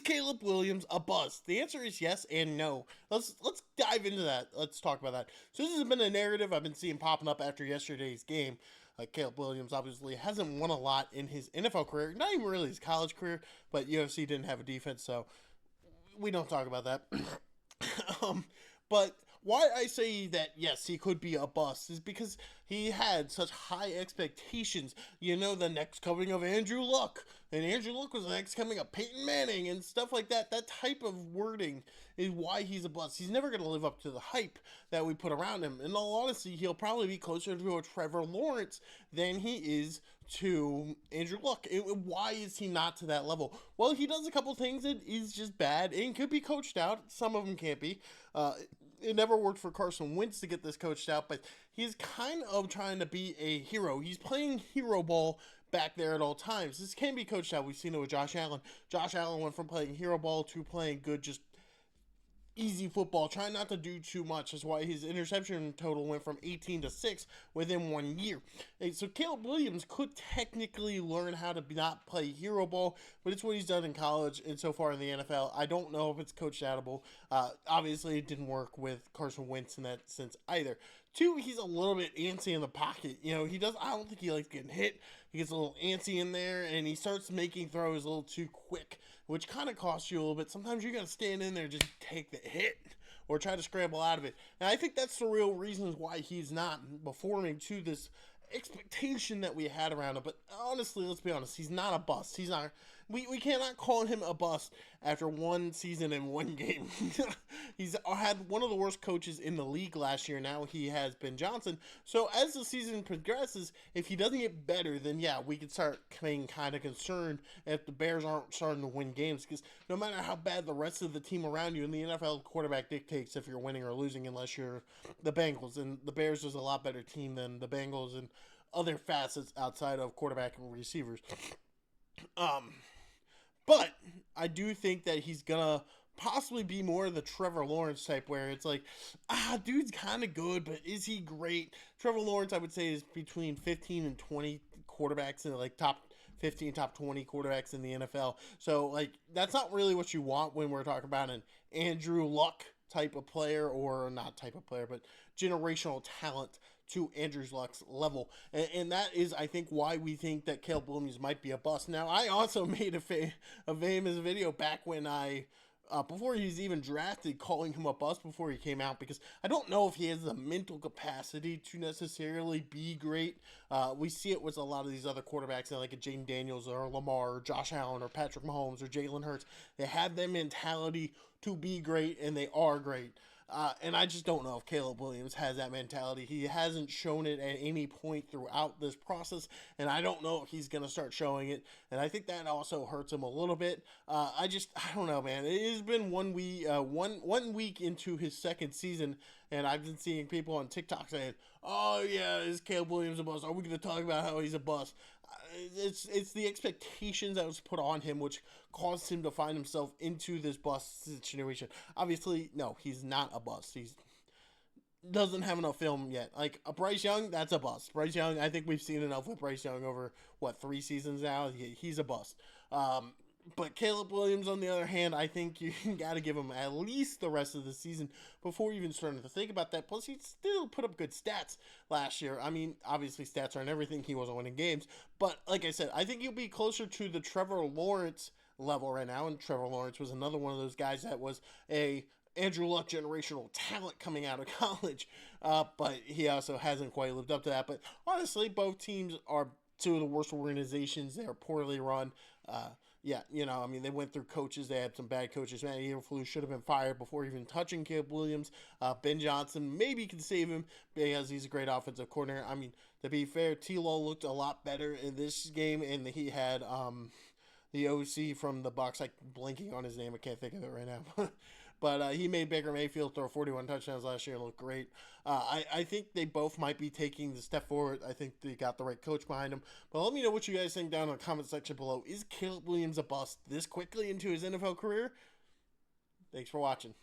Caleb Williams a bust? The answer is yes and no. Let's dive into that. Let's talk about that. So this has been a narrative I've been seeing popping up after yesterday's game. Caleb Williams obviously hasn't won a lot in his NFL career, not even really his college career, but UFC didn't have a defense, so we don't talk about that. um, but why I say that yes, he could be a bust is because he had such high expectations. You know, the next coming of Andrew Luck, and Andrew Luck was the next coming of Peyton Manning and stuff like that. That type of wording is why he's a bust. He's never going to live up to the hype that we put around him. In all honesty, he'll probably be closer to a Trevor Lawrence than he is to Andrew Luck. Why is he not to that level? Well, he does a couple things that is just bad and could be coached out. Some of them can't be. It never worked for Carson Wentz to get this coached out, but he's kind of trying to be a hero. He's playing hero ball back there at all times. This can be coached out. We've seen it with Josh Allen. Josh Allen went from playing hero ball to playing good, just easy football, trying not to do too much. That's why his interception total went from 18 to 6 within 1 year. And so Caleb Williams could technically learn how to not play hero ball, but it's what he's done in college and so far in the NFL. I don't know if it's coach outable. Obviously, it didn't work with Carson Wentz in that sense either. Two, he's a little bit antsy in the pocket. You know, I don't think he likes getting hit. He gets a little antsy in there, and he starts making throws a little too quick, which kind of costs you a little bit. Sometimes you got to stand in there and just take the hit or try to scramble out of it. And I think that's the real reasons why he's not performing to this expectation that we had around him. But honestly, let's be honest, he's not a bust. He's not. We cannot call him a bust after one season and one game. He's had one of the worst coaches in the league last year. Now he has Ben Johnson. So as the season progresses, if he doesn't get better, then yeah, we could start being kind of concerned if the Bears aren't starting to win games. Because no matter how bad the rest of the team around you in the NFL, quarterback dictates if you're winning or losing, unless you're the Bengals. And the Bears is a lot better team than the Bengals and other facets outside of quarterback and receivers. But I do think that he's gonna possibly be more of the Trevor Lawrence type, where it's like, dude's kind of good, but is he great? Trevor Lawrence, I would say, is between 15 and 20 quarterbacks in like top 15, top 20 quarterbacks in the NFL. So like that's not really what you want when we're talking about an Andrew Luck type of player, or not type of player, but generational talent to Andrew Luck's level. And that is, I think, why we think that Caleb Williams might be a bust. Now, I also made a famous video back when before he was even drafted, calling him a bust before he came out, because I don't know if he has the mental capacity to necessarily be great. We see it with a lot of these other quarterbacks, like a Jaden Daniels or Lamar or Josh Allen or Patrick Mahomes or Jalen Hurts. They have that mentality to be great, and they are great. And I just don't know if Caleb Williams has that mentality. He hasn't shown it at any point throughout this process, and I don't know if he's going to start showing it. And I think that also hurts him a little bit. I don't know, man. It has been 1 week, one week into his second season, and I've been seeing people on TikTok saying, "Oh yeah, is Caleb Williams a bust? Are we going to talk about how he's a bust?" It's the expectations that was put on him which caused him to find himself into this bust situation. Obviously, no, he's not a bust. He's doesn't have enough film yet. Like Bryce Young, that's a bust. Bryce Young, I think we've seen enough with Bryce Young over 3 seasons now. He's a bust. But Caleb Williams, on the other hand, I think you got to give him at least the rest of the season before even starting to think about that. Plus, he still put up good stats last year. I mean, obviously, stats aren't everything. He wasn't winning games. But like I said, I think he'll be closer to the Trevor Lawrence level right now. And Trevor Lawrence was another one of those guys that was a Andrew Luck generational talent coming out of college. But he also hasn't quite lived up to that. But honestly, both teams are two of the worst organizations. They are poorly run. Yeah, I mean, they went through coaches. They had some bad coaches. Matt Eberflus should have been fired before even touching Caleb Williams. Ben Johnson maybe can save him because he's a great offensive coordinator. I mean, to be fair, T-Law looked a lot better in this game, and he had the OC from the Bucs, like blinking on his name. I can't think of it right now. But he made Baker Mayfield throw 41 touchdowns last year and look great. I think they both might be taking the step forward. I think they got the right coach behind them. But let me know what you guys think down in the comment section below. Is Caleb Williams a bust this quickly into his NFL career? Thanks for watching.